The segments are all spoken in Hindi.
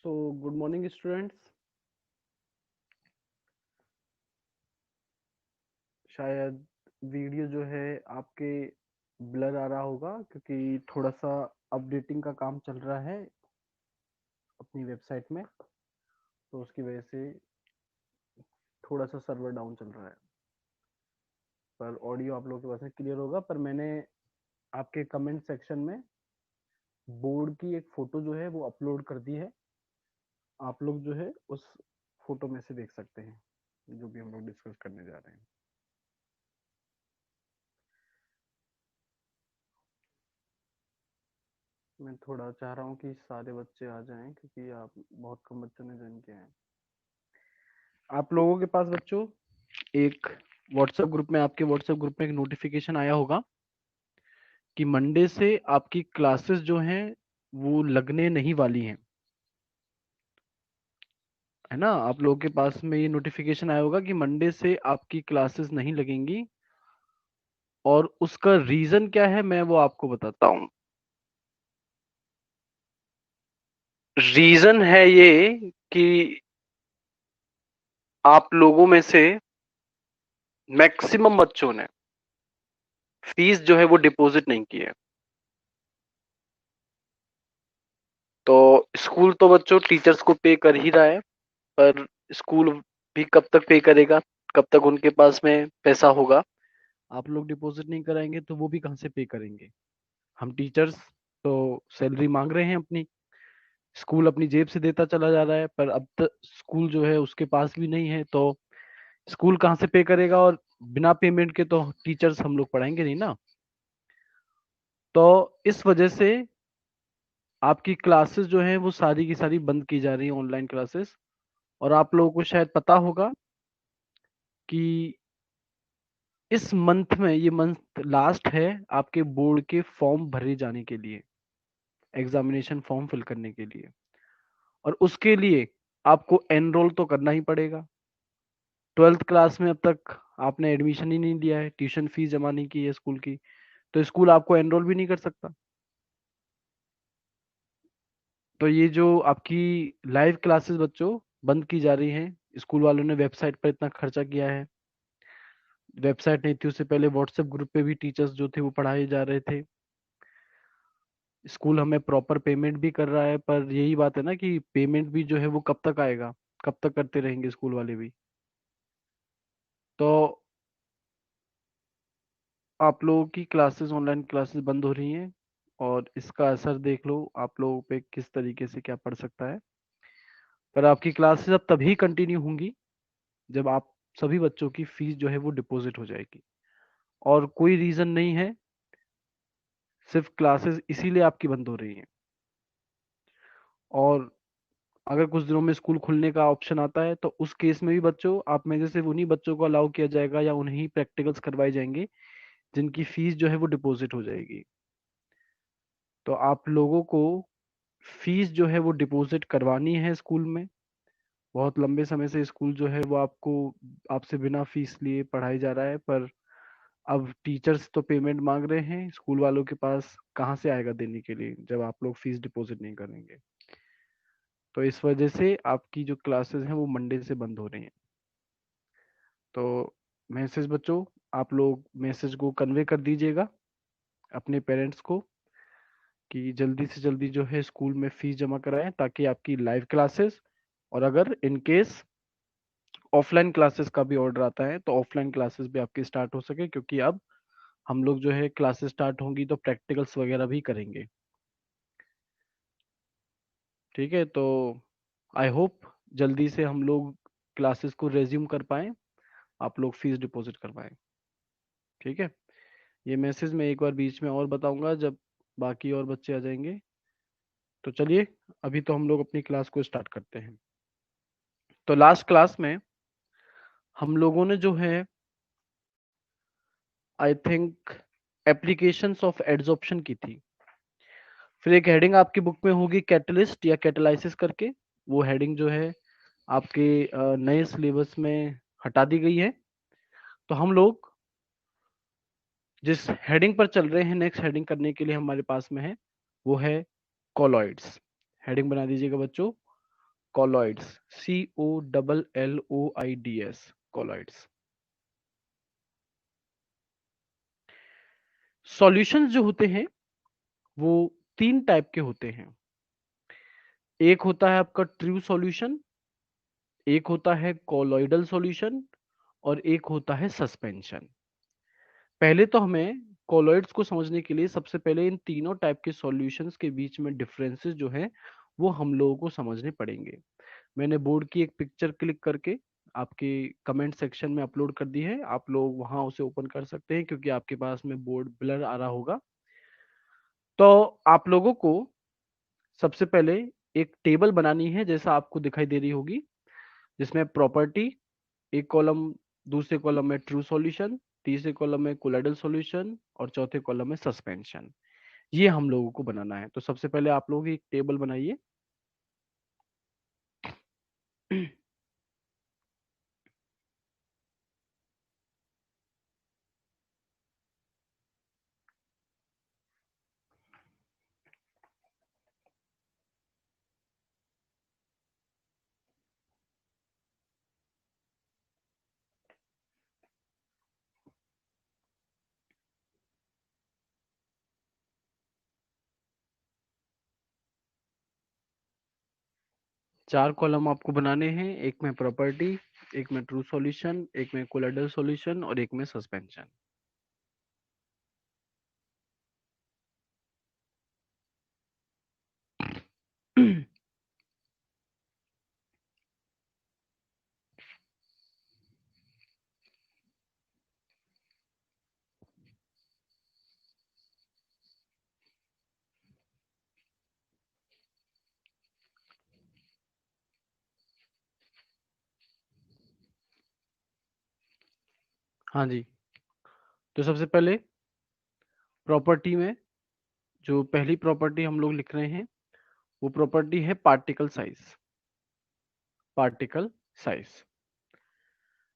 So good morning students. शायद वीडियो जो है आपके ब्लर आ रहा होगा क्योंकि थोड़ा सा अपडेटिंग का काम चल रहा है अपनी वेबसाइट में, तो उसकी वजह से थोड़ा सा सर्वर डाउन चल रहा है। पर ऑडियो आप लोगों के पास में क्लियर होगा। पर मैंने आपके कमेंट सेक्शन में बोर्ड की एक फोटो जो है वो अपलोड कर दी है। आप लोग जो है उस फोटो में से देख सकते हैं जो भी हम लोग डिस्कस करने जा रहे हैं। मैं थोड़ा चाह रहा हूँ कि सारे बच्चे आ जाएं क्योंकि आप बहुत कम बच्चों ने ज्वाइन किया है। आप लोगों के पास बच्चों एक व्हाट्सएप ग्रुप में आपके व्हाट्सएप ग्रुप में एक नोटिफिकेशन आया होगा कि मंडे से आपकी क्लासेस जो हैं वो लगने नहीं वाली हैं, है ना। आप लोगों के पास में ये नोटिफिकेशन आया होगा कि मंडे से आपकी क्लासेस नहीं लगेंगी, और उसका रीजन क्या है मैं वो आपको बताता हूँ। रीजन है ये कि आप लोगों में से मैक्सिमम बच्चों ने फीस जो है वो डिपॉजिट नहीं की है। तो स्कूल तो बच्चों टीचर्स को पे कर ही रहा है, पर स्कूल भी कब तक पे करेगा, कब तक उनके पास में पैसा होगा। आप लोग डिपॉजिट नहीं कराएंगे तो वो भी कहाँ से पे करेंगे। हम टीचर्स तो सैलरी मांग रहे हैं अपनी, स्कूल अपनी जेब से देता चला जा रहा है, पर अब तक स्कूल जो है उसके पास भी नहीं है, तो स्कूल कहाँ से पे करेगा। और बिना पेमेंट के तो टीचर्स हम लोग पढ़ाएंगे नहीं ना। तो इस वजह से आपकी क्लासेस जो है वो सारी की सारी बंद की जा रही है, ऑनलाइन क्लासेस। और आप लोगों को शायद पता होगा कि इस मंथ में, ये मंथ लास्ट है आपके बोर्ड के फॉर्म भरे जाने के लिए, एग्जामिनेशन फॉर्म फिल करने के लिए। और उसके लिए आपको एनरोल तो करना ही पड़ेगा। 12th क्लास में अब तक आपने एडमिशन ही नहीं लिया है, ट्यूशन फीस जमा नहीं की है स्कूल की, तो स्कूल आपको एनरोल भी नहीं कर सकता। तो ये जो आपकी लाइव क्लासेस बच्चों बंद की जा रही हैं, स्कूल वालों ने वेबसाइट पर इतना खर्चा किया है। वेबसाइट नहीं थी उससे पहले व्हाट्सएप ग्रुप पे भी टीचर्स जो थे वो पढ़ाए जा रहे थे। स्कूल हमें प्रॉपर पेमेंट भी कर रहा है, पर यही बात है ना कि पेमेंट भी जो है वो कब तक आएगा, कब तक करते रहेंगे स्कूल वाले भी। तो आप लोगों की क्लासेस, ऑनलाइन क्लासेस बंद हो रही हैं, और इसका असर देख लो आप लोगों पे किस तरीके से क्या पड़ सकता है। पर आपकी क्लासेस अब तभी कंटिन्यू होंगी जब आप सभी बच्चों की फीस जो है वो डिपॉजिट हो जाएगी। और कोई रीजन नहीं है, सिर्फ क्लासेस इसीलिए आपकी बंद हो रही हैं। और अगर कुछ दिनों में स्कूल खुलने का ऑप्शन आता है तो उस केस में भी बच्चों आप में से सिर्फ उन्हीं बच्चों को अलाउ किया जाएगा या उन्हीं प्रैक्टिकल्स करवाए जाएंगे जिनकी फीस जो है वो डिपॉजिट हो जाएगी। तो आप लोगों को फीस जो है वो डिपॉजिट करवानी है स्कूल में। बहुत लंबे समय से स्कूल जो है वो आपको, आपसे बिना फीस लिए पढ़ाई जा रहा है, पर अब टीचर्स तो पेमेंट मांग रहे हैं, स्कूल वालों के पास कहाँ से आएगा देने के लिए जब आप लोग फीस डिपॉजिट नहीं करेंगे। तो इस वजह से आपकी जो क्लासेस हैं वो मंडे से बंद हो रही हैं। तो मैसेज बच्चों, आप लोग मैसेज को कन्वे कर दीजिएगा अपने पेरेंट्स को कि जल्दी से जल्दी जो है स्कूल में फीस जमा कराएं, ताकि आपकी लाइव क्लासेस, और अगर इन केस ऑफलाइन क्लासेस का भी ऑर्डर आता है तो ऑफलाइन क्लासेस भी आपकी स्टार्ट हो सके, क्योंकि अब हम लोग जो है क्लासेस स्टार्ट होंगी तो प्रैक्टिकल्स वगैरह भी करेंगे। ठीक है, तो आई होप जल्दी से हम लोग क्लासेस को रेज्यूम कर पाएं, आप लोग फीस डिपॉजिट कर पाएं। ठीक है, ये मैसेज मैं एक बार बीच में और बताऊंगा जब बाकी और बच्चे आ जाएंगे। तो चलिए, अभी तो हम लोग अपनी क्लास को स्टार्ट करते हैं। तो लास्ट क्लास में हम लोगों ने जो है, I think, applications of adsorption की थी। फिर एक हेडिंग आपकी बुक में होगी कैटलिस्ट या कैटलाइसिस करके, वो हेडिंग जो है आपके नए सिलेबस में हटा दी गई है। तो हम लोग जिस हेडिंग पर चल रहे हैं, नेक्स्ट हेडिंग करने के लिए हमारे पास में है, वो है कॉलॉइड्स। हेडिंग बना दीजिएगा बच्चों, कॉलॉइड्स, COLLOIDS, कॉलॉइड्स। सॉल्यूशंस जो होते हैं वो 3 टाइप के होते हैं। एक होता है आपका ट्रू सॉल्यूशन, एक होता है कॉलॉइडल सॉल्यूशन और एक होता है सस्पेंशन। पहले तो हमें कॉलॉइड्स को समझने के लिए सबसे पहले इन तीनों टाइप के सॉल्यूशंस के बीच में डिफरेंसेस जो है वो हम लोगों को समझने पड़ेंगे। मैंने बोर्ड की एक पिक्चर क्लिक करके आपके कमेंट सेक्शन में अपलोड कर दी है, आप लोग वहां उसे ओपन कर सकते हैं क्योंकि आपके पास में बोर्ड ब्लर आ रहा होगा। तो आप लोगों को सबसे पहले एक टेबल बनानी है जैसा आपको दिखाई दे रही होगी, जिसमें प्रॉपर्टी एक कॉलम, दूसरे कॉलम में ट्रू सॉल्यूशन, तीसरे कॉलम में कोलाइडल सॉल्यूशन और चौथे कॉलम में सस्पेंशन। ये हम लोगों को बनाना है। तो सबसे पहले आप लोग एक टेबल बनाइए। 4 कॉलम आपको बनाने हैं, एक में प्रॉपर्टी, एक में ट्रू सॉल्यूशन, एक में कोलाइडल सॉल्यूशन और एक में सस्पेंशन। हाँ जी, तो सबसे पहले प्रॉपर्टी में जो पहली प्रॉपर्टी हम लोग लिख रहे हैं वो प्रॉपर्टी है पार्टिकल साइज। पार्टिकल साइज,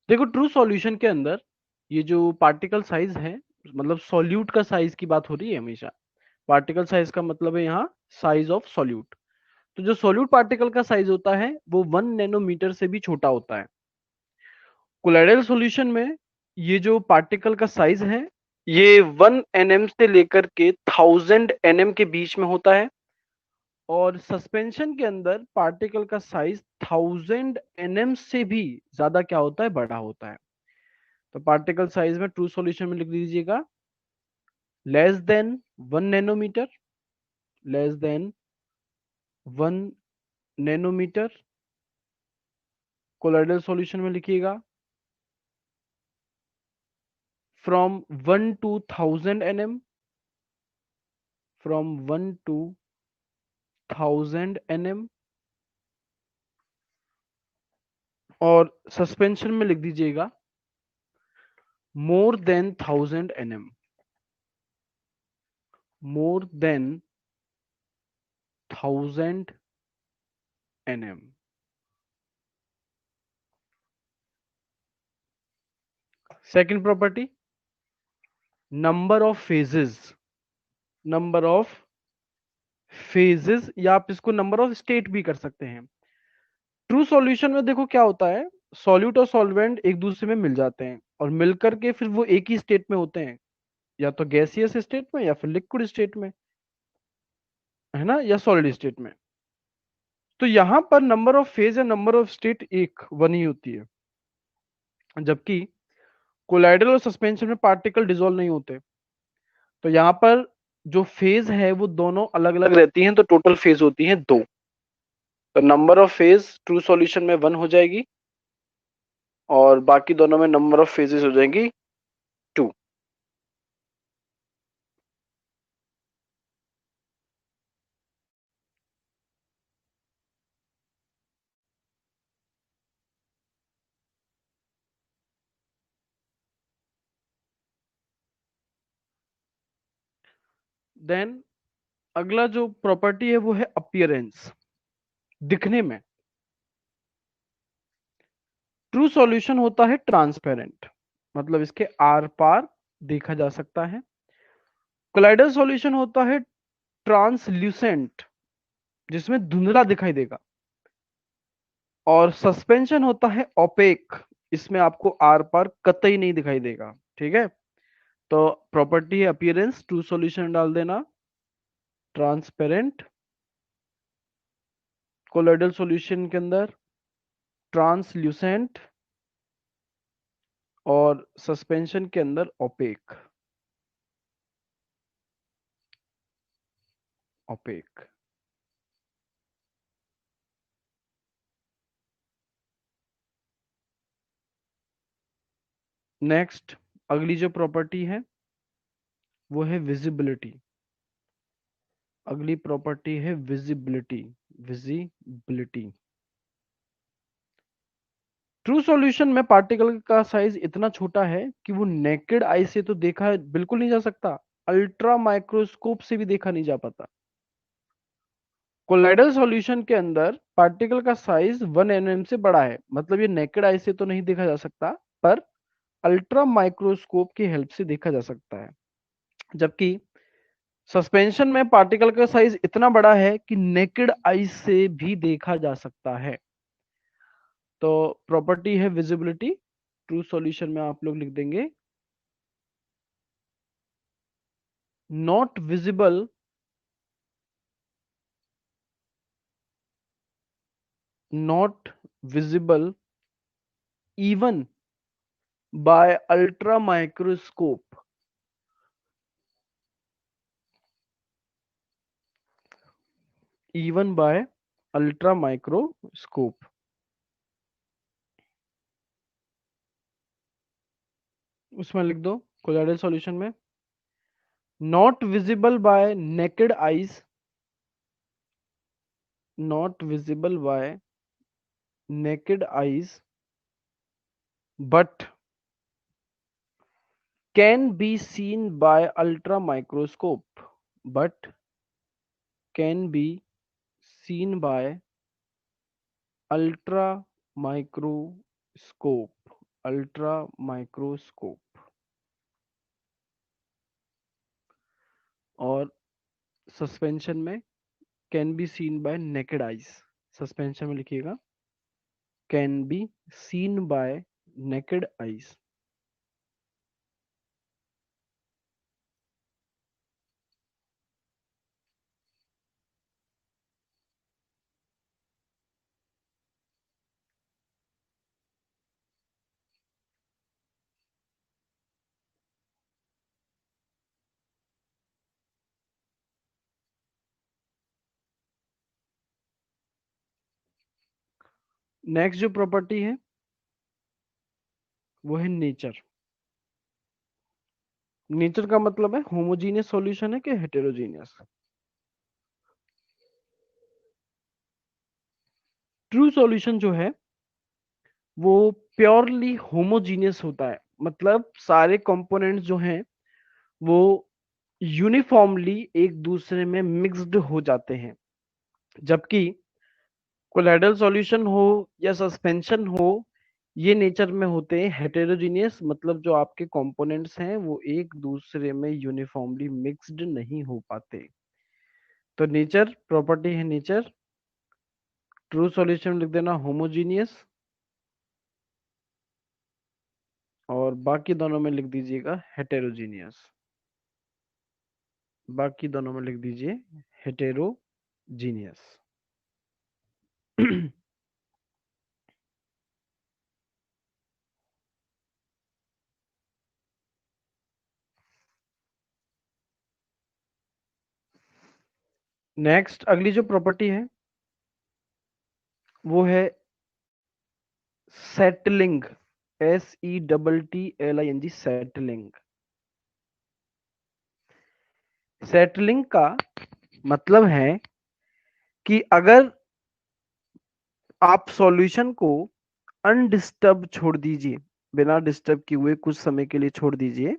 देखो ट्रू सॉल्यूशन के अंदर ये जो पार्टिकल साइज है, मतलब सॉल्यूट का साइज की बात हो रही है हमेशा। पार्टिकल साइज का मतलब है यहाँ साइज ऑफ सॉल्यूट। तो जो सॉल्यूट पार्टिकल का साइज होता है वो 1 नैनोमीटर से भी छोटा होता है। कोलाइडल सॉल्यूशन में ये जो पार्टिकल का साइज है ये 1 nm से लेकर के 1000 nm के बीच में होता है। और सस्पेंशन के अंदर पार्टिकल का साइज 1000 nm से भी ज्यादा क्या होता है, बड़ा होता है। तो पार्टिकल साइज में ट्रू सॉल्यूशन में लिख दीजिएगा less than 1 nanometre, less than 1 nanometre. Colloidal solution में लिखिएगा from 1 to 1000 nm, from 1 to 1000 nm। और सस्पेंशन में लिख दीजिएगा more than 1000 nm, more than 1000 nm। Second property number of phases, number of phases या आप इसको नंबर ऑफ स्टेट भी कर सकते हैं। ट्रू सॉल्यूशन में देखो क्या होता है, सॉल्यूट और सॉल्वेंट एक दूसरे में मिल जाते हैं और मिलकर के फिर वो एक ही स्टेट में होते हैं, या तो गैसियस स्टेट में या फिर लिक्विड स्टेट में, है ना, या सॉलिड स्टेट में। तो यहां पर नंबर ऑफ फेज या नंबर ऑफ स्टेट एक वन ही होती है, जबकि कोलाइडल और सस्पेंशन में पार्टिकल डिसॉल्व नहीं होते। तो यहाँ पर जो फेज है वो दोनों अलग अलग रहती हैं, तो टोटल फेज होती है 2। तो number of phase true solution में 1 हो जाएगी और बाकी दोनों में नंबर ऑफ फेजेस हो जाएंगी 2। देन अगला जो प्रॉपर्टी है वो है अपीयरेंस, दिखने में। ट्रू सॉल्यूशन होता है ट्रांसपेरेंट, मतलब इसके आर पार देखा जा सकता है। कोलाइडल सॉल्यूशन होता है ट्रांसल्यूसेंट, जिसमें धुंधला दिखाई देगा। और सस्पेंशन होता है ओपेक, इसमें आपको आर पार कतई नहीं दिखाई देगा। ठीक है, तो प्रॉपर्टी है अपीयरेंस, ट्रू सॉल्यूशन डाल देना, ट्रांसपेरेंट, कोलोइडल सॉल्यूशन के अंदर ट्रांसल्यूसेंट, और सस्पेंशन के अंदर ओपेक। ओपेक। नेक्स्ट अगली जो प्रॉपर्टी है वो है विजिबिलिटी। अगली प्रॉपर्टी है विजिबिलिटी। विजिबिलिटी, ट्रू सॉल्यूशन में पार्टिकल का साइज इतना छोटा है कि वो नेकेड आई से तो देखा बिल्कुल नहीं जा सकता, अल्ट्रा माइक्रोस्कोप से भी देखा नहीं जा पाता। कोलाइडल सॉल्यूशन के अंदर पार्टिकल का साइज 1 mm से बड़ा है, मतलब ये नेकेड आई से तो नहीं देखा जा सकता, पर अल्ट्रा माइक्रोस्कोप की हेल्प से देखा जा सकता है। जबकि सस्पेंशन में पार्टिकल का साइज इतना बड़ा है कि नेकेड आई से भी देखा जा सकता है। तो प्रॉपर्टी है विजिबिलिटी, ट्रू सॉल्यूशन में आप लोग लिख देंगे not visible, not visible even bye ultra microscope, even bye ultra microscope. उसमें लिख दो कोलोइडल सॉल्यूशन में not visible bye naked eyes, not visible bye naked eyes but can be seen by ultra microscope, but can be seen by ultra microscope, ultra microscope। और सस्पेंशन में can be seen bye naked eyes, suspension में लिखिएगा can be seen bye naked eyes. Next जो प्रॉपर्टी है वो है नेचर। नेचर का मतलब है होमोजीनियस सॉल्यूशन है कि हेटेरोजीनियस। ट्रू सॉल्यूशन जो है वो प्योरली होमोजीनियस होता है, मतलब सारे कंपोनेंट्स जो हैं वो यूनिफॉर्मली एक दूसरे में मिक्स्ड हो जाते हैं। जबकि कोलाइडल सॉल्यूशन हो या सस्पेंशन हो, ये नेचर में होते हैं हेटेरोजीनियस, मतलब जो आपके कंपोनेंट्स हैं वो एक दूसरे में यूनिफॉर्मली मिक्स्ड नहीं हो पाते। तो नेचर, प्रॉपर्टी है नेचर, ट्रू सॉल्यूशन लिख देना होमोजीनियस, और बाकी दोनों में लिख दीजिएगा हेटेरोजीनियस। बाकी दोनों में लिख दीजिए हेटेरोजीनियस। नेक्स्ट अगली जो प्रॉपर्टी है वो है सेटलिंग, SETTLING, सेटलिंग। सेटलिंग का मतलब है कि अगर आप सॉल्यूशन को अनडिस्टर्ब छोड़ दीजिए, बिना डिस्टर्ब किए हुए कुछ समय के लिए छोड़ दीजिए,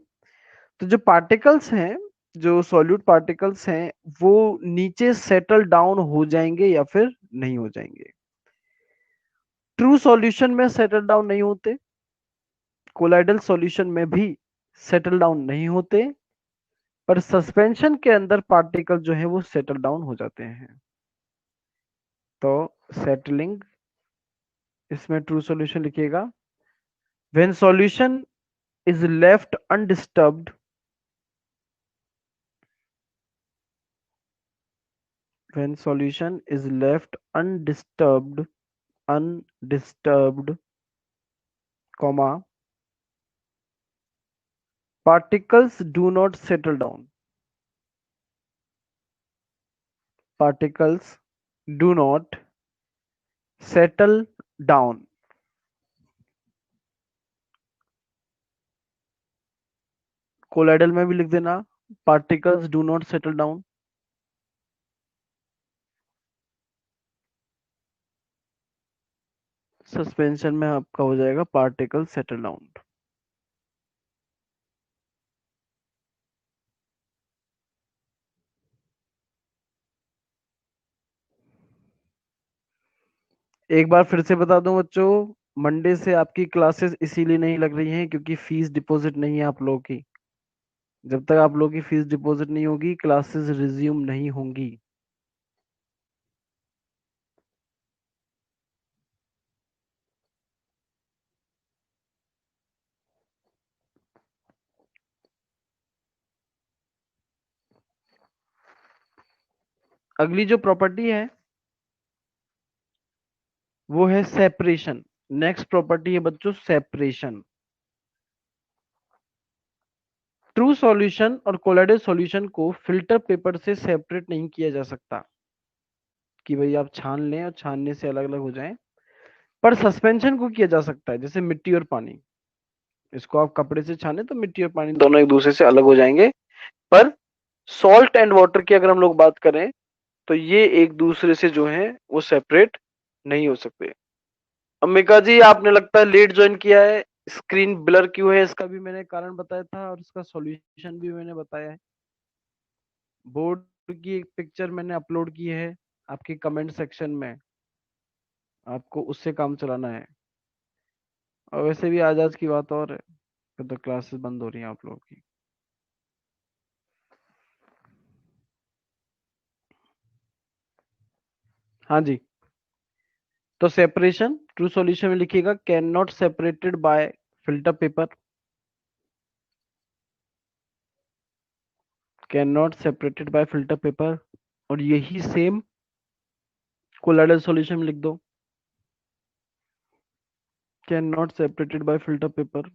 तो जो पार्टिकल्स हैं, जो सॉल्यूट पार्टिकल्स हैं, वो नीचे सेटल डाउन हो जाएंगे या फिर नहीं हो जाएंगे। ट्रू सॉल्यूशन में सेटल डाउन नहीं होते, कोलाइडल सॉल्यूशन में भी सेटल डाउन नहीं होते, पर सस्पेंशन के अंदर पार्टिकल जो है वो सेटल डाउन हो जाते हैं। तो सेटलिंग इसमें ट्रू सॉल्यूशन लिखिएगा। When solution is left undisturbed, when solution is left undisturbed, comma, particles do not settle down. Particles do not settle down. Colloidal में भी लिख देना, particles do not settle down. Suspension में आपका हो जाएगा particles settle down. एक बार फिर से बता दूं बच्चों, मंडे से आपकी क्लासेस इसीलिए नहीं लग रही हैं क्योंकि फीस डिपॉजिट नहीं है आप लोगों की। जब तक आप लोगों की फीस डिपॉजिट नहीं होगी क्लासेस रिज्यूम नहीं होंगी। अगली जो प्रॉपर्टी है वो है सेपरेशन। नेक्स्ट प्रॉपर्टी है बच्चों सेपरेशन। ट्रू सॉल्यूशन और कोलाइडल सॉल्यूशन को फिल्टर पेपर से सेपरेट नहीं किया जा सकता कि भाई आप छान लें और छानने से अलग अलग हो जाएं, पर सस्पेंशन को किया जा सकता है। जैसे मिट्टी और पानी, इसको आप कपड़े से छाने तो मिट्टी और पानी दोनों एक दूसरे से अलग हो जाएंगे, पर सॉल्ट एंड वाटर की अगर हम लोग बात करें तो ये एक दूसरे से जो है वो सेपरेट नहीं हो सकते। अम्बिका जी आपने लगता है लेट ज्वाइन किया है, स्क्रीन ब्लर क्यों है इसका भी मैंने कारण बताया था और इसका सॉल्यूशन भी मैंने बताया है। बोर्ड की एक पिक्चर मैंने अपलोड की है आपके कमेंट सेक्शन में, आपको उससे काम चलाना है। और वैसे भी आज आज की बात और है, फिर तो क्लासेस बंद हो रही हैं आप लोगों की। हाँ जी, तो सेपरेशन ट्रू सॉल्यूशन में लिखिएगा can not separated by filter paper, can not separated by filter paper. और यही सेम कोलाइडल सॉल्यूशन में लिख दो, can not separated by filter paper.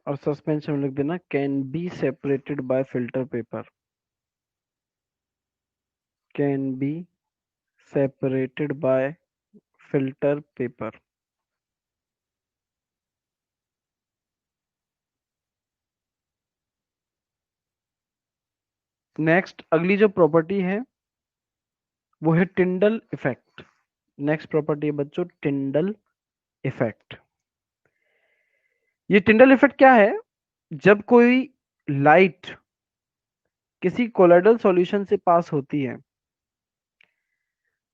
और सस्पेंशन में लिख देना can be separated by filter paper, can be separated by filter paper. Next अगली जो प्रॉपर्टी है वो है टिंडल इफेक्ट। नेक्स्ट प्रॉपर्टी है बच्चों टिंडल इफेक्ट। ये टिंडल इफेक्ट क्या है? जब कोई लाइट किसी कोलाइडल सॉल्यूशन से पास होती है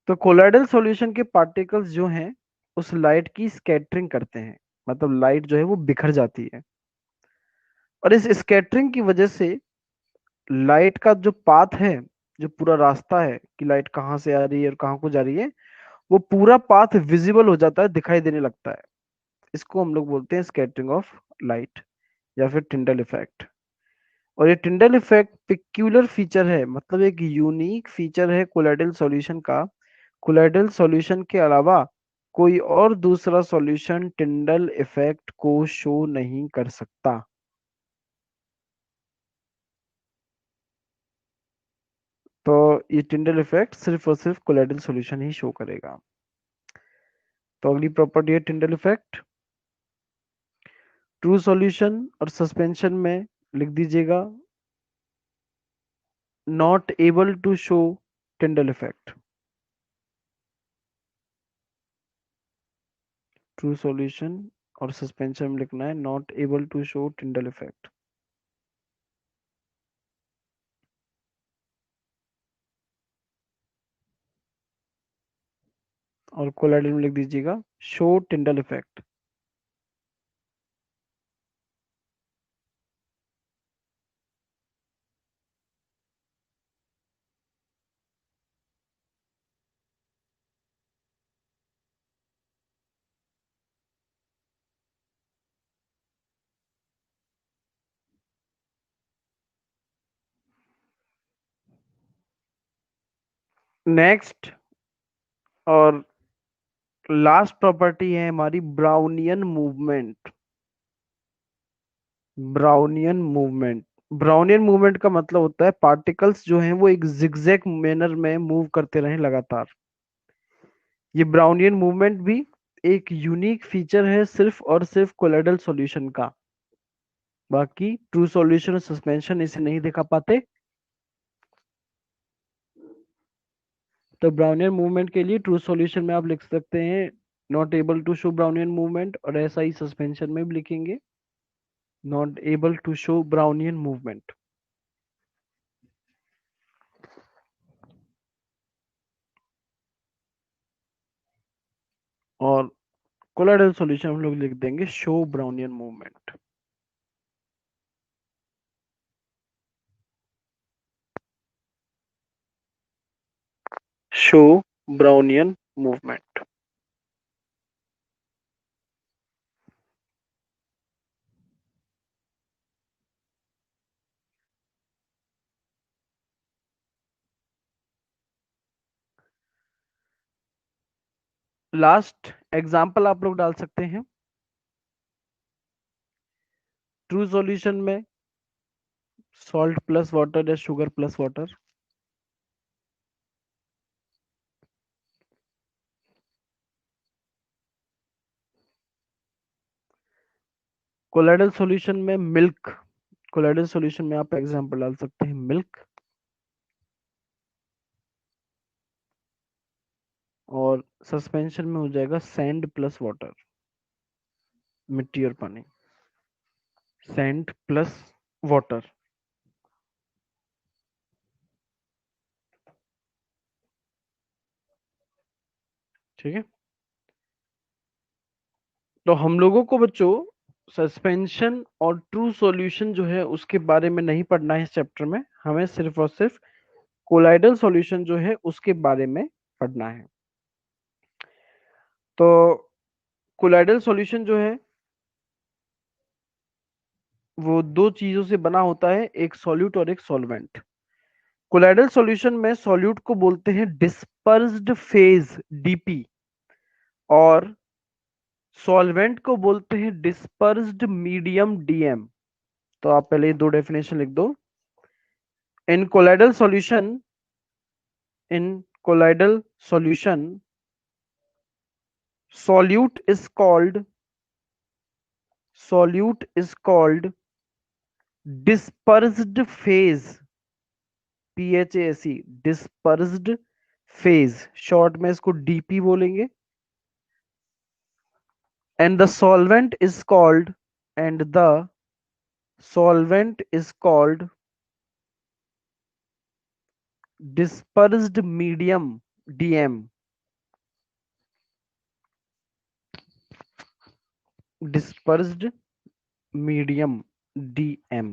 तो कोलाइडल सॉल्यूशन के पार्टिकल्स जो हैं उस लाइट की स्कैटरिंग करते हैं, मतलब लाइट जो है वो बिखर जाती है। और इस स्कैटरिंग की वजह से लाइट का जो पाथ है, जो पूरा रास्ता है कि लाइट कहाँ से आ रही है और कहाँ को जा रही है, वो पूरा पाथ विजिबल हो जाता है, दिखाई देने लगता है। इसको हम लोग बोलते हैं स्कैटरिंग ऑफ लाइट या फिर टिंडल इफेक्ट। और ये टिंडल इफेक्ट पिक्यूलर फीचर है, मतलब एक यूनिक फीचर है कोलाइडल सॉल्यूशन का। कोलाइडल सॉल्यूशन के अलावा कोई और दूसरा सॉल्यूशन टिंडल इफेक्ट को शो नहीं कर सकता। तो ये टिंडल इफेक्ट सिर्फ और सिर्फ कोलाइडल सॉल्यूशन ही शो करेगा। तो अगली प्रॉपर्टी है टिंडल इफेक्ट। ट्रू सॉल्यूशन और सस्पेंशन में लिख दीजिएगा not able to show Tyndall effect. True solution और सस्पेंशन में लिखना है not able to show Tyndall effect. और कोलाइडल में लिख दीजिएगा शो टिंडल इफेक्ट। नेक्स्ट और लास्ट प्रॉपर्टी है हमारी Brownian movement. Brownian movement. Brownian movement का मतलब होता है पार्टिकल्स जो हैं वो एक जिगजैग मैनर में मूव करते रहें लगातार। ये ब्राउनियन मूवमेंट भी एक यूनिक फीचर है सिर्फ और सिर्फ कोलोइडल सॉल्यूशन का। बाकी ट्रू सॉल्यूशन और सस्पेंशन इसे नहीं दिखा पाते। तो ब्राउनियन मूवमेंट के लिए ट्रू सॉल्यूशन में आप लिख सकते हैं not able to show Brownian movement, और ऐसा ही सस्पेंशन में भी लिखेंगे not able to show Brownian movement. और कोलोइडल सॉल्यूशन हम लोग लिख देंगे show Brownian movement. Show Brownian movement. Last example आप लोग डाल सकते हैं ट्रू सॉल्यूशन में सॉल्ट प्लस वाटर या sugar plus water. Colloidal solution में मिल्क। कोलोइडल सॉल्यूशन में आप एग्जांपल डाल सकते हैं मिल्क। और सस्पेंशन में हो जाएगा सैंड प्लस वाटर, मिट्टी और पानी। Sand plus water. ठीक है। तो हम लोगों को बच्चों सस्पेंशन और ट्रू सॉल्यूशन जो है उसके बारे में नहीं पढ़ना है इस चैप्टर में। हमें सिर्फ और सिर्फ कोलाइडल सॉल्यूशन जो है उसके बारे में पढ़ना है। तो कोलाइडल सॉल्यूशन जो है वो दो चीजों से बना होता है, एक सॉल्यूट और एक सॉल्वेंट। कोलाइडल सॉल्यूशन में सॉल्यूट को बोलते हैं डिस्पर्स्ड फेज डीपी, और सॉल्वेंट को बोलते हैं डिस्पर्स्ड मीडियम डीएम। तो आप पहले ये दो डेफिनेशन लिख दो। In colloidal solution in colloidal solution solute is called solute is called dispersed phase, PHASE, dispersed phase, short में इसको डीपी बोलेंगे। and the solvent is called and the solvent is called dispersed medium DM, dispersed medium DM,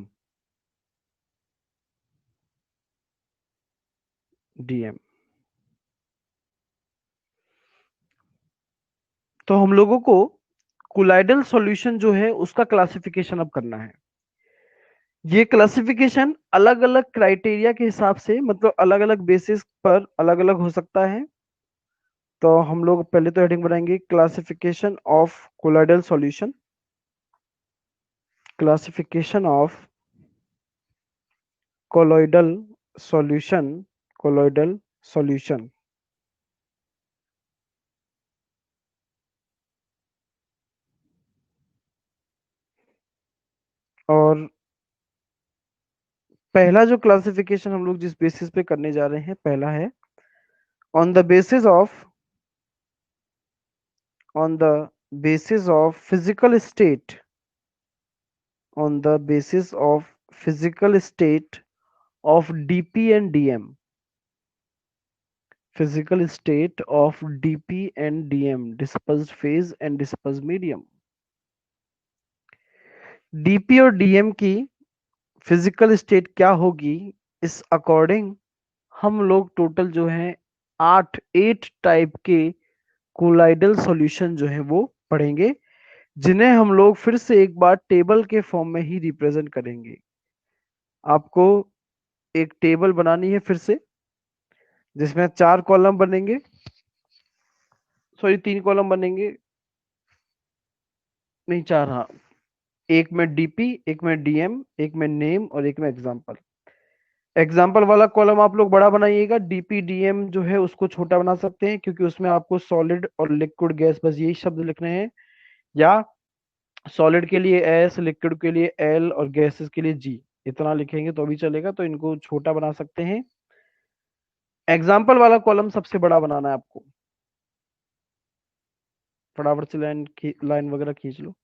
DM। तो हम लोगों को कोलाइडल सॉल्यूशन जो है उसका क्लासिफिकेशन अब करना है। ये क्लासिफिकेशन अलग अलग क्राइटेरिया के हिसाब से, मतलब अलग अलग बेसिस पर अलग अलग हो सकता है। तो हम लोग पहले तो हेडिंग बनाएंगे classification of colloidal solution. Classification of colloidal solution. Colloidal solution. और पहला जो क्लासिफिकेशन हम लोग जिस बेसिस पे करने जा रहे हैं, पहला है on the basis of on the basis of physical state, on the basis of physical state of dp and dm, physical state of dp and dm, dispersed phase and dispersed medium। dp और dm की फिजिकल स्टेट क्या होगी, इस अकॉर्डिंग हम लोग टोटल जो है 8 टाइप के कोलाइडल सॉल्यूशन जो है वो पढ़ेंगे, जिन्हें हम लोग फिर से एक बार टेबल के फॉर्म में ही रिप्रेजेंट करेंगे। आपको एक टेबल बनानी है फिर से, जिसमें 4 कॉलम बनेंगे, सॉरी 3 कॉलम बनेंगे, नहीं 4, हाँ। एक में डीपी, एक में डीएम, एक में नेम और एक में एग्जाम्पल। एग्जाम्पल वाला कॉलम आप लोग बड़ा बनाइएगा, डीपी डीएम जो है उसको छोटा बना सकते हैं, क्योंकि उसमें आपको सॉलिड और लिक्विड गैस बस यही शब्द लिखने हैं। या सॉलिड के लिए एस, लिक्विड के लिए एल और गैसेस के लिए जी, इतना लिखेंगे तो भी चलेगा, तो इनको छोटा बना सकते हैं। एग्जाम्पल वाला कॉलम सबसे बड़ा बनाना है आपको। फटाफट से लाइन वगैरह खींच लो।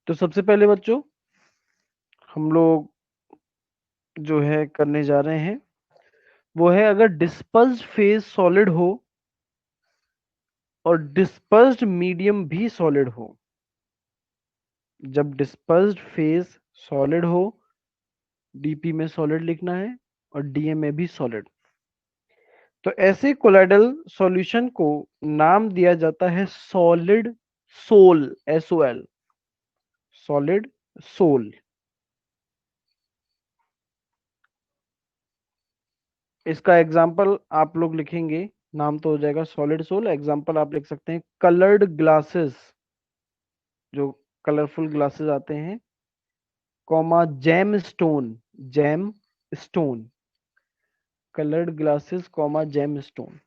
तो सबसे पहले बच्चों हम लोग जो है करने जा रहे हैं वो है, अगर डिस्पर्स्ड फेज सॉलिड हो और डिस्पर्स्ड मीडियम भी सॉलिड हो। जब डिस्पर्स्ड फेज सॉलिड हो, डीपी में सॉलिड लिखना है और डीएम में भी सॉलिड, तो ऐसे कोलाइडल सॉल्यूशन को नाम दिया जाता है solid sol, SOL, solid sol. इसका एग्जाम्पल आप लोग लिखेंगे, नाम तो हो जाएगा सॉलिड सोल, एग्जाम्पल आप लिख सकते हैं कलर्ड ग्लासेस, जो कलरफुल ग्लासेस आते हैं, comma gem stone, gem stone, coloured glasses comma gem stone.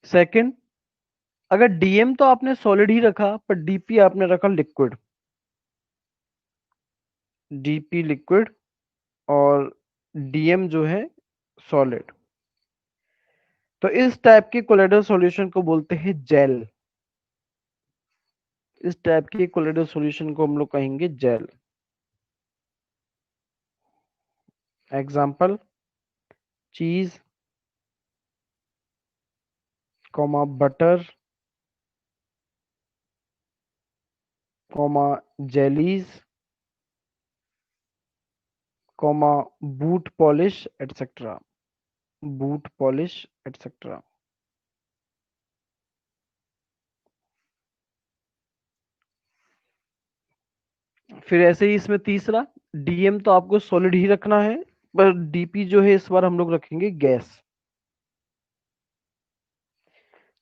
Second, अगर डीएम तो आपने सॉलिड ही रखा पर डीपी आपने रखा लिक्विड, डीपी लिक्विड और डीएम जो है सॉलिड, तो इस टाइप के कोलाइडल सॉल्यूशन को बोलते हैं जेल। इस टाइप के कोलाइडल सॉल्यूशन को हम लोग कहेंगे जेल। एग्जाम्पल चीज, comma butter, comma jellies, comma boot polish etcetera, boot polish etcetera. फिर ऐसे ही इसमें तीसरा, डीएम तो आपको सॉलिड ही रखना है, पर डीपी जो है इस बार हम लोग रखेंगे गैस।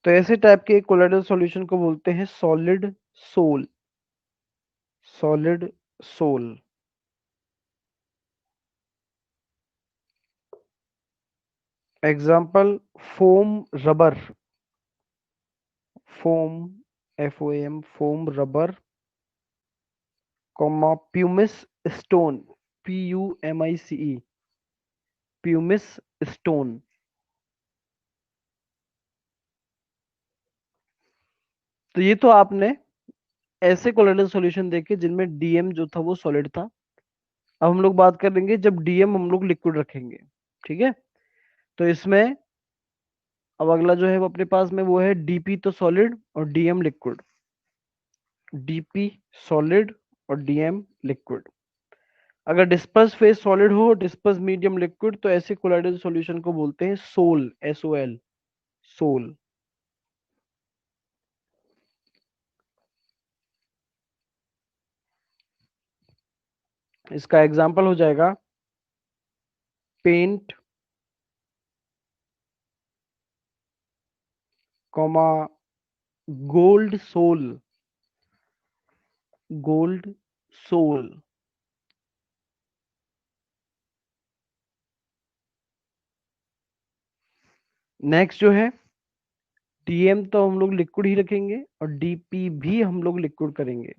तो ऐसे टाइप के कोलाइडल सॉल्यूशन को बोलते हैं solid sol, solid sol. Example foam rubber, foam, FOAM, foam rubber, comma pumice stone, PUMICE, pumice stone. तो ये तो आपने ऐसे कोलोइडल सॉल्यूशन देखे जिनमें डीएम जो था वो सॉलिड था। अब हम लोग बात करेंगे जब डीएम हम लोग लिक्विड रखेंगे, ठीक है। तो इसमें अब अगला जो है वो अपने पास में वो है डीपी तो सॉलिड और डीएम लिक्विड, डीपी सॉलिड और डीएम लिक्विड। अगर डिस्पर्स फेज सॉलिड हो, डिस्पर्स मीडियम लिक्विड, तो ऐसे कोलाइडल सॉल्यूशन को बोलते हैं सोल, SOL, सोल। इसका एग्जाम्पल हो जाएगा paint, comma gold sol, gold sol. Next जो है डीएम तो हम लोग लिक्विड ही रखेंगे और डीपी भी हम लोग लिक्विड करेंगे,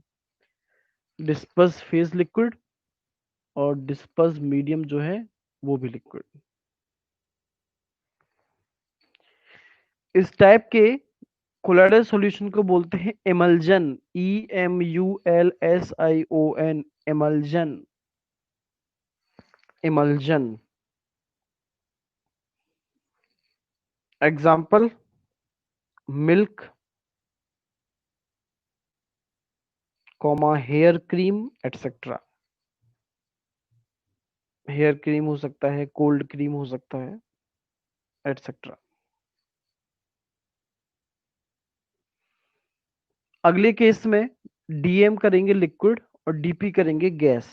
डिस्पर्स फेज लिक्विड और डिस्पर्स मीडियम जो है वो भी लिक्विड। इस टाइप के कोलाइडल सॉल्यूशन को बोलते हैं emulsion, EMULSION, emulsion, emulsion. Example, milk, comma hair cream etcetera. Hair cream हो सकता है, कोल्ड क्रीम हो सकता है, एटसेट्रा। अगले केस में डीएम करेंगे लिक्विड और डीपी करेंगे गैस।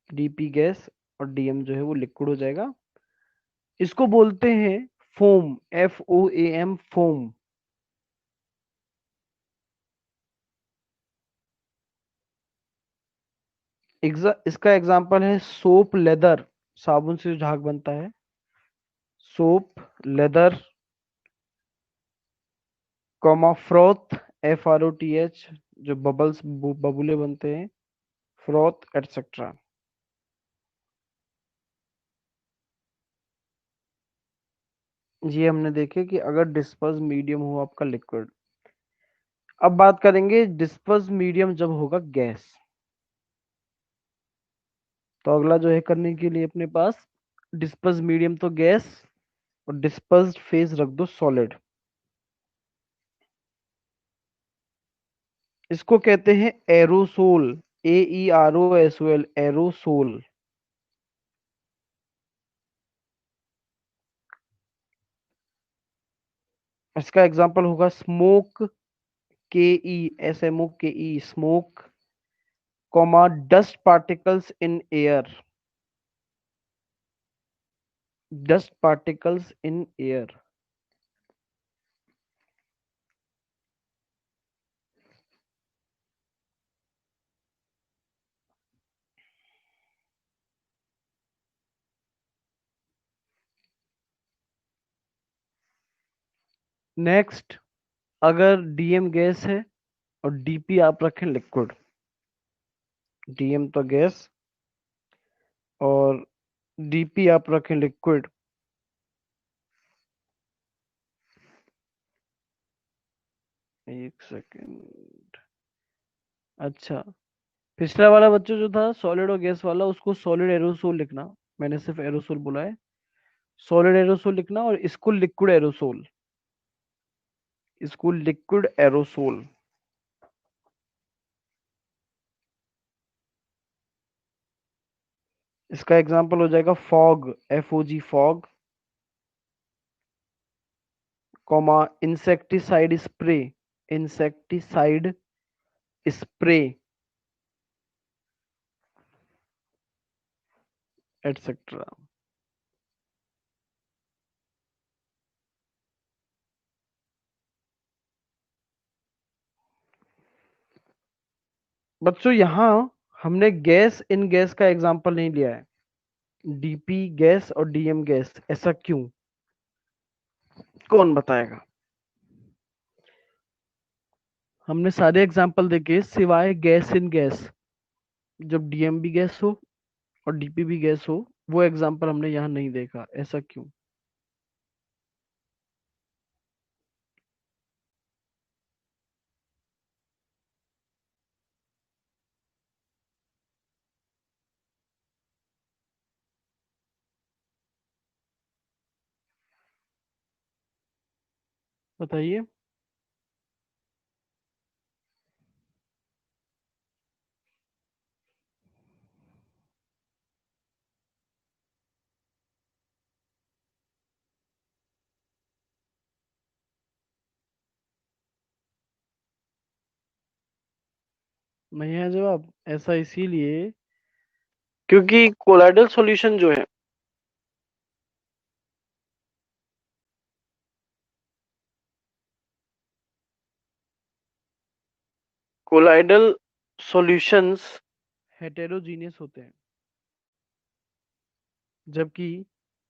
डीपी गैस और डीएम जो है वो लिक्विड हो जाएगा। इसको बोलते हैं फोम, FOAM, फोम। इसका एग्जांपल है सोप, लेदर, साबुन से जो झाग बनता है, soap, leather, comma froth, FROTH, जो बबल्स, बबुले बनते हैं, फ्रॉथ एटसेट्रा। ये हमने देखे कि अगर डिस्पर्स मीडियम हो आपका लिक्विड। अब बात करेंगे डिस्पर्स मीडियम जब होगा गैस। तो अगला जो है करने के लिए अपने पास, डिस्पर्स मीडियम तो गैस, और डिस्पर्स्ड फेज रख दो सॉलिड। इसको कहते हैं एरोसोल, AEROSOL, एरोसोल। इसका एग्जांपल होगा smoke, KESMOKE, smoke, comma dust particles in air, dust particles in air. Next, अगर डीएम गैस है और डीपी आप रखें लिक्विड, डीएम तो गैस और डीपी आप रखें लिक्विड, एक सेकेंड। अच्छा, पिछला वाला बच्चों जो था सॉलिड और गैस वाला, उसको सॉलिड एरोसोल लिखना। मैंने सिर्फ एरोसोल बोला है, सॉलिड एरोसोल लिखना। और इसको लिक्विड एरोसोल, इसको लिक्विड एरोसोल। इसका एग्जांपल हो जाएगा fog, FOG, fog, comma insecticide spray, insecticide spray, etcetera. बच्चों यहाँ हमने गैस इन गैस का एग्जांपल नहीं लिया है, डीपी गैस और डीएम गैस। ऐसा क्यों, कौन बताएगा? हमने सारे एग्जांपल देखे सिवाय गैस इन गैस, जब डीएम भी गैस हो और डीपी भी गैस हो, वो एग्जांपल हमने यहाँ नहीं देखा। ऐसा क्यों, बताइए। नहीं है जवाब। ऐसा इसीलिए क्योंकि कोलाइडल सॉल्यूशन जो है, कोलाइडल सॉल्यूशंस हेटेरोजीनियस होते हैं, जबकि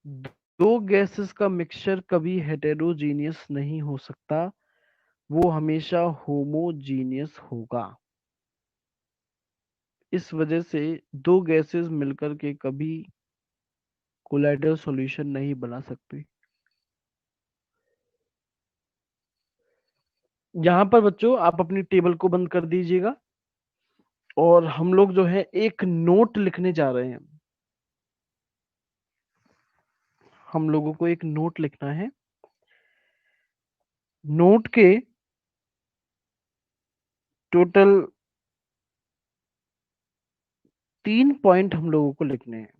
दो गैसेस का मिक्सचर कभी हेटेरोजीनियस नहीं हो सकता, वो हमेशा होमोजीनियस होगा। इस वजह से दो गैसेस मिलकर के कभी कोलाइडल सॉल्यूशन नहीं बना सकती। यहाँ पर बच्चों आप अपनी टेबल को बंद कर दीजिएगा और हम लोग जो है एक नोट लिखने जा रहे हैं। हम लोगों को एक नोट लिखना है। नोट के टोटल 3 पॉइंट हम लोगों को लिखने हैं।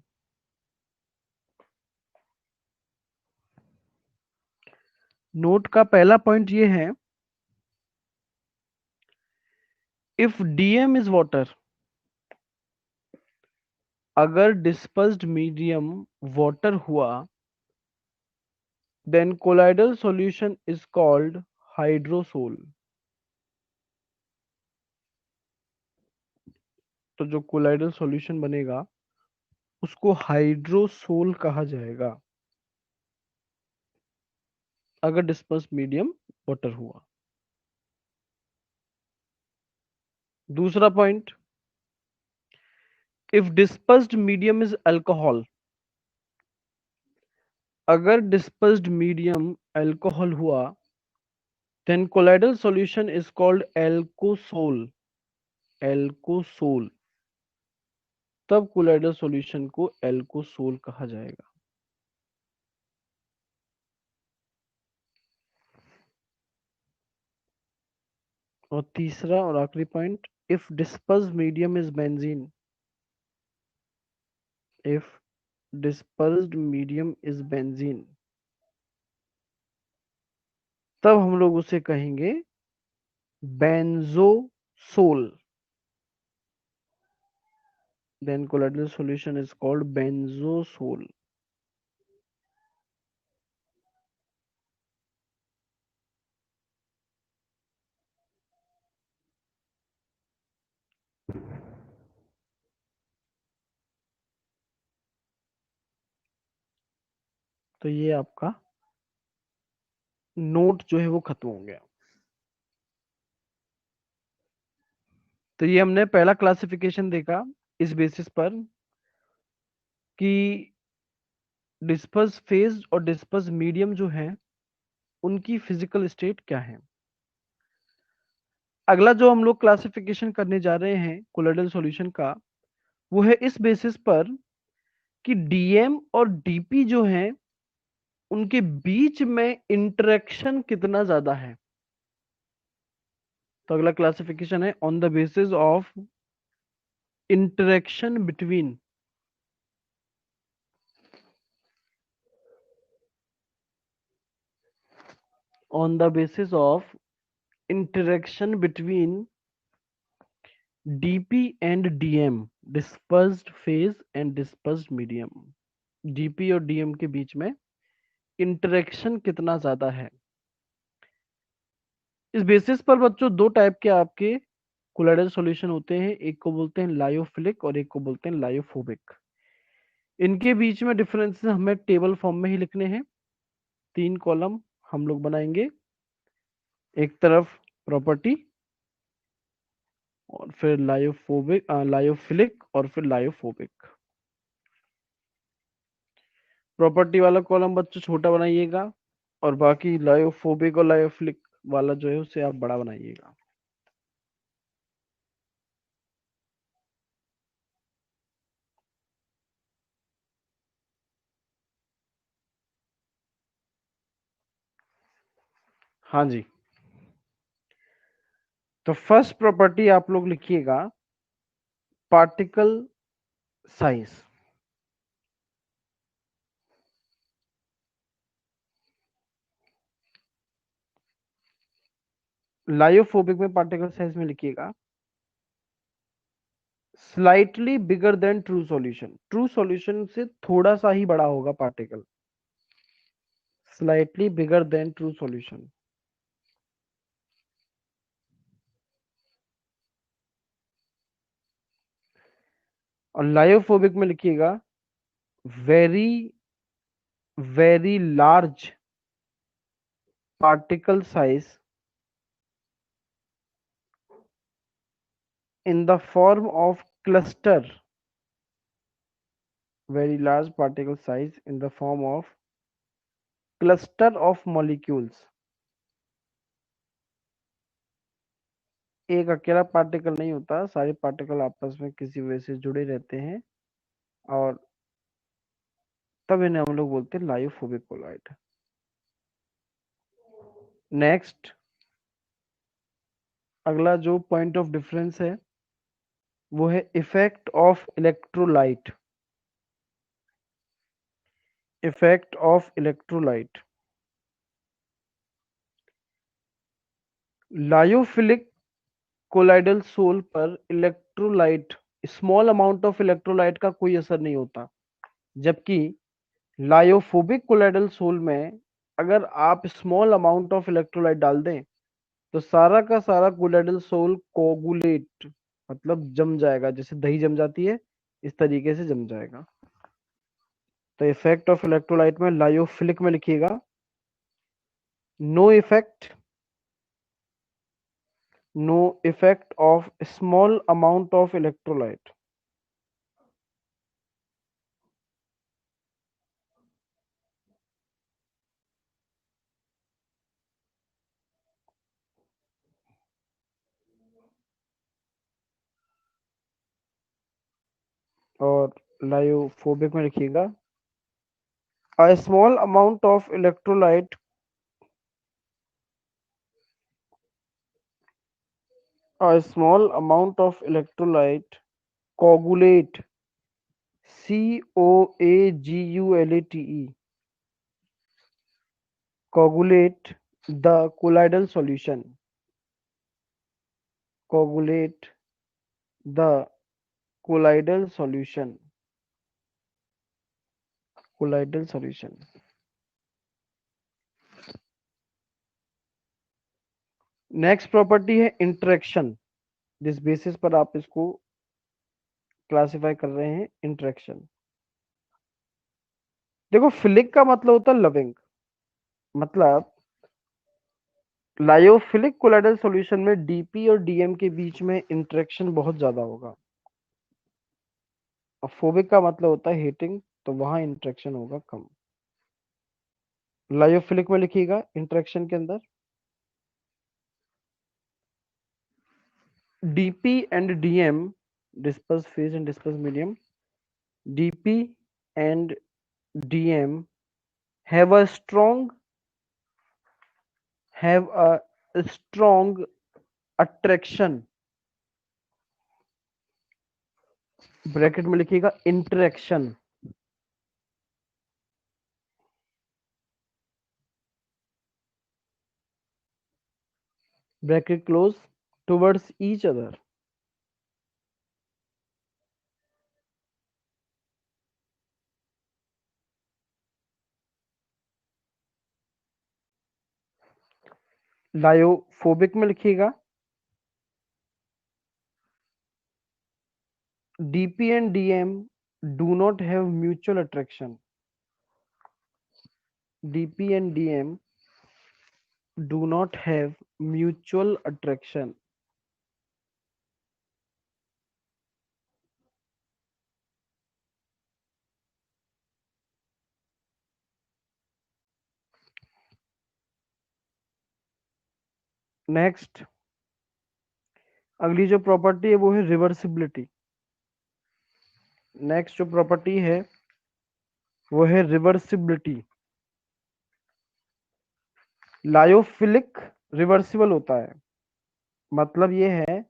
नोट का पहला पॉइंट ये है, इफ डीएम इज वाटर, अगर डिस्पर्स्ड मीडियम वाटर हुआ, then colloidal solution is called hydrosol. तो जो कोलाइडल सॉल्यूशन बनेगा उसको हाइड्रोसोल कहा जाएगा, अगर डिस्पर्स्ड मीडियम वाटर हुआ। दूसरा point, if dispersed medium is alcohol, अगर डिस्पर्स्ड मीडियम अल्कोहल हुआ, then colloidal solution is called alcosol. Alcosol, तब कोलाइडल सॉल्यूशन को एल्कोसोल कहा जाएगा। और तीसरा और आखिरी point, if dispersed medium is benzene, if dispersed medium is benzene, तब हम लोग उसे कहेंगे benzosol. Then colloidal solution is called benzosol. तो ये आपका नोट जो है वो खत्म हो गया। तो ये हमने पहला क्लासिफिकेशन देखा इस बेसिस पर कि डिस्पर्स फेज और डिस्पर्स मीडियम जो है उनकी फिजिकल स्टेट क्या है। अगला जो हम लोग क्लासिफिकेशन करने जा रहे हैं कोलोइडल सॉल्यूशन का, वो है इस बेसिस पर कि डीएम और डीपी जो है उनके बीच में इंटरेक्शन कितना ज्यादा है। तो अगला क्लासिफिकेशन है on the basis of interaction between, on the basis of interaction between dp and dm, dispersed phase and dispersed medium। dp और dm के बीच में इंटरेक्शन कितना ज्यादा है। इस बेसिस पर बच्चों दो टाइप के आपके कोलाइडल सॉल्यूशन होते हैं, एक को बोलते हैं लायोफिलिक और एक को बोलते हैं लायोफोबिक। इनके बीच में डिफरेंसेस हमें टेबल फॉर्म में ही लिखने हैं। 3 कॉलम हम लोग बनाएंगे, एक तरफ प्रॉपर्टी और फिर लायोफोबिक, लायोफिलिक और फिर लायोफोबिक। प्रॉपर्टी वाला कॉलम बच्चों छोटा बनाइएगा और बाकी लायोफोबिक और लायोफिलिक वाला जो है उसे आप बड़ा बनाइएगा। हाँ जी। तो फर्स्ट प्रॉपर्टी आप लोग लिखिएगा पार्टिकल साइज। लायोफोबिक में पार्टिकल साइज में लिखिएगा slightly bigger than true solution. True solution से थोड़ा सा ही बड़ा होगा particle, slightly bigger than true solution. और लायोफोबिक में लिखिएगा very very large particle size in the form of cluster, very large particle size in the form of cluster of molecules, एक अकेला पार्टिकल नहीं होता, सारे पार्टिकल आपस में किसी वजह से जुड़े रहते हैं और तब इन्हें हम लोग बोलते हैं लायोफोबिक कोलाइड। नेक्स्ट, अगला जो पॉइंट ऑफ डिफरेंस है वो है effect of electrolyte. Effect of electrolyte. Lyophilic colloidal sol पर electrolyte, small amount of electrolyte का कोई असर नहीं होता, जबकि लायोफोबिक कोलाइडल सोल में अगर आप स्मॉल अमाउंट ऑफ इलेक्ट्रोलाइट डाल दें तो सारा का सारा कोलाइडल सोल कोगुलेट, मतलब जम जाएगा, जैसे दही जम जाती है इस तरीके से जम जाएगा। तो इफेक्ट ऑफ इलेक्ट्रोलाइट में लायोफिलिक में लिखिएगा no effect, no effect of small amount of electrolyte. और लायोफोबिक में लिखिएगा a small amount of electrolyte, a small amount of electrolyte coagulate, coagulate, coagulate the colloidal solution, coagulate the colloidal solution, colloidal solution। Next property है इंटरेक्शन, जिस बेसिस पर आप इसको क्लासिफाई कर रहे हैं, इंटरेक्शन। देखो फिलिक का मतलब होता है लविंग, मतलब लायोफिलिक कोलाइडल सॉल्यूशन में डीपी और डीएम के बीच में इंटरेक्शन बहुत ज्यादा होगा, और फोबिक का मतलब होता है हीटिंग, तो वहां इंटरेक्शन होगा कम। लायोफिलिक में लिखिएगा इंटरेक्शन के अंदर DP and DM, disperse phase and disperse medium, DP and DM have a strong have a strong attraction, bracket में लिखिएगा interaction, bracket close, towards each other. Lyophobic में लिखिएगा DP and DM do not have mutual attraction, dp and dm do not have mutual attraction। Next, अगली जो प्रॉपर्टी है वो है रिवर्सिबिलिटी। नेक्स्ट जो प्रॉपर्टी है वो है रिवर्सिबिलिटी। लायोफिलिक रिवर्सिबल होता है, मतलब ये है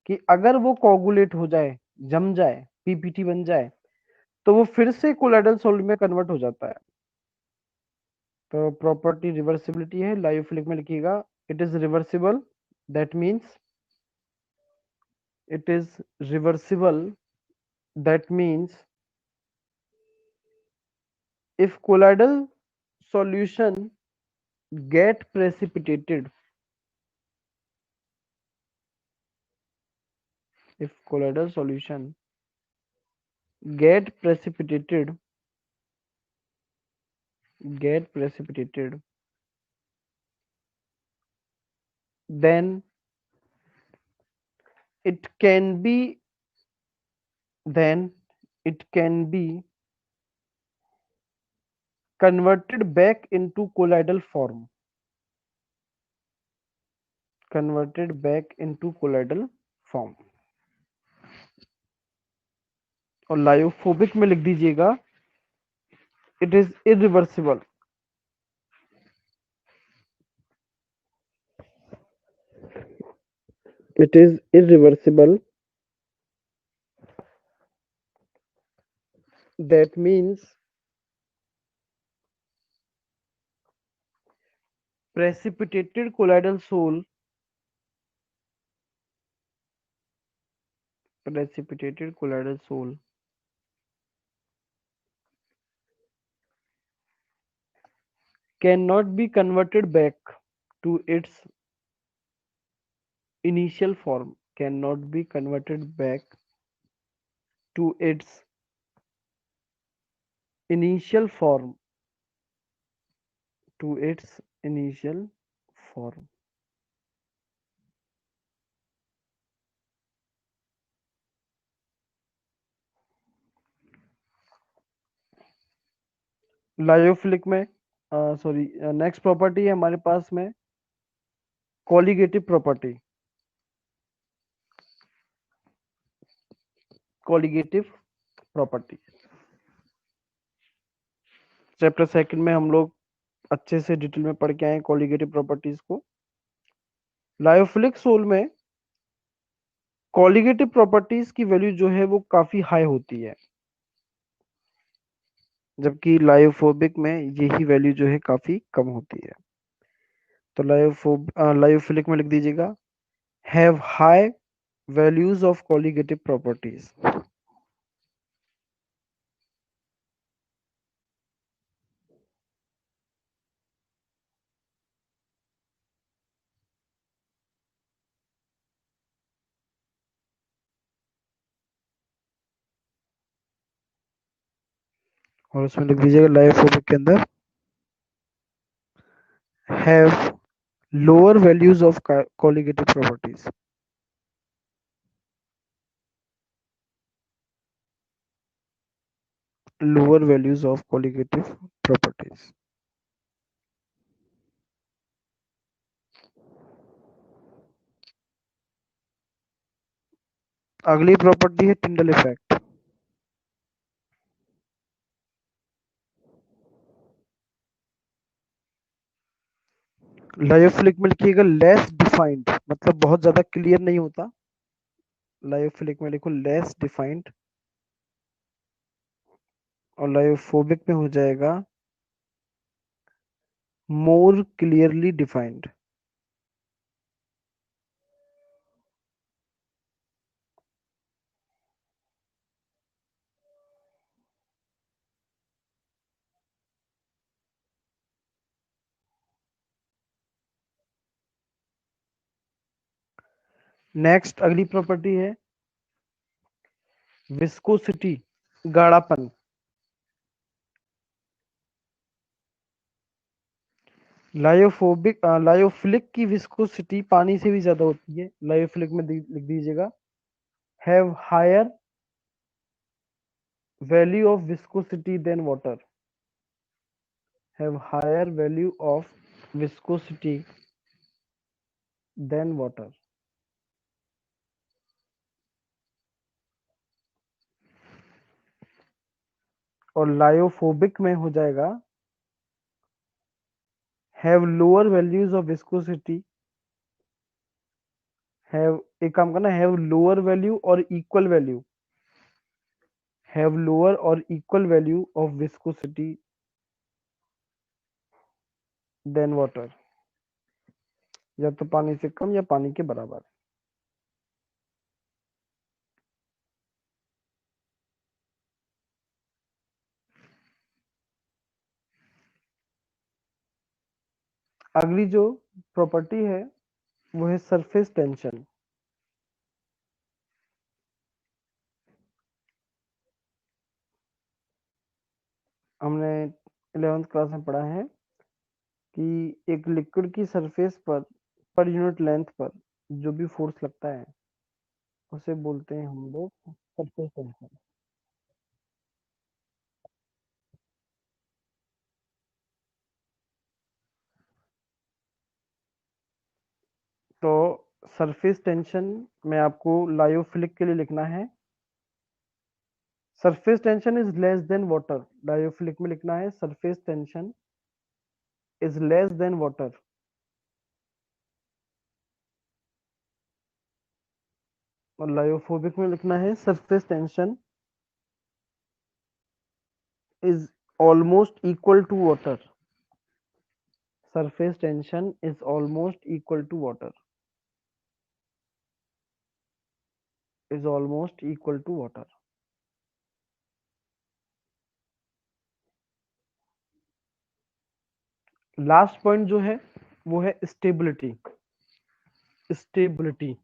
कि अगर वो कोगुलेट हो जाए, जम जाए, पीपीटी बन जाए, तो वो फिर से कोलाइडल सॉल्ट में कन्वर्ट हो जाता है। तो प्रॉपर्टी रिवर्सिबिलिटी है, लायोफिलिक में लिखिएगा it is reversible, that means it is reversible, that means if colloidal solution get precipitated, if colloidal solution get precipitated, get precipitated, then it can be, then it can be converted back into colloidal form, converted back into colloidal form. और लायोफोबिक में लिख दीजिएगा it is irreversible. It is irreversible, that means precipitated colloidal soul, precipitated colloidal soul cannot be converted back to its initial form, cannot be converted back to its initial form, to its initial form। Lyophilic में सॉरी नेक्स्ट प्रॉपर्टी है हमारे पास में colligative property. Colligative property chapter second में हम लोग अच्छे से डिटेल में पढ़ के आए कॉलिगेटिव प्रॉपर्टीज को। लायोफिलिक सोल में कॉलिगेटिव प्रॉपर्टीज की वैल्यू जो है वो काफी हाई होती है, जबकि लायोफोबिक में यही वैल्यू जो है काफी कम होती है। तो लायोफिलिक में लिख दीजिएगा have high values of colligative properties. और उसमें लिख दीजिएगा लायोफोबिक के अंदर have lower values of colligative properties. Lower values of colligative properties. अगली प्रॉपर्टी है टिंडल इफेक्ट। लायोफिलिक में लिखिएगा लेस डिफाइंड, मतलब बहुत ज्यादा क्लियर नहीं होता। लायोफिलिक में लिखो लेस डिफाइंड, और लायोफोबिक में हो जाएगा मोर क्लियरली डिफाइंड। नेक्स्ट अगली प्रॉपर्टी है विस्कोसिटी, गाढ़ापन। लायोफिलिक की विस्कोसिटी पानी से भी ज्यादा होती है। लायोफिलिक में लिख दीजिएगा have higher value of viscosity than water. Have higher value of viscosity than water. और लायोफोबिक में हो जाएगा have lower values of viscosity, have एक काम करना हैव लोअर वैल्यू और इक्वल वैल्यू, हैव लोअर और equal value of viscosity than water, या तो पानी से कम या पानी के बराबर। अगली जो प्रॉपर्टी है वो है सरफेस टेंशन। हमने 11th क्लास में पढ़ा है कि एक लिक्विड की सरफेस पर यूनिट लेंथ पर जो भी फोर्स लगता है उसे बोलते हैं हम लोग सरफेस टेंशन। तो सरफेस टेंशन में आपको लायोफिलिक के लिए लिखना है, surface tension is less than water. Lyophilic में लिखना है surface tension is less than water. और लायोफोबिक में लिखना है surface tension is almost equal to water. Surface tension is almost equal to water. Is almost equal to water. Last point जो है वो है stability. Stability,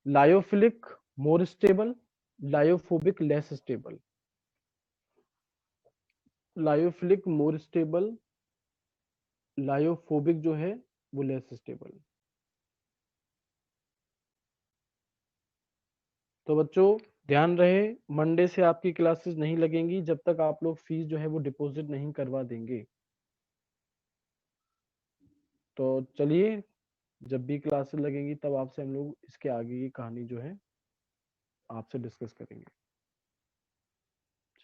lyophilic more stable, lyophobic less stable. Lyophilic more stable, lyophobic जो है वो लेस स्टेबल। तो बच्चों ध्यान रहे, मंडे से आपकी क्लासेस नहीं लगेंगी जब तक आप लोग फीस जो है वो डिपॉजिट नहीं करवा देंगे। तो चलिए, जब भी क्लासेस लगेंगी तब आपसे हम लोग इसके आगे की कहानी जो है आपसे डिस्कस करेंगे।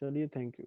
चलिए, थैंक यू।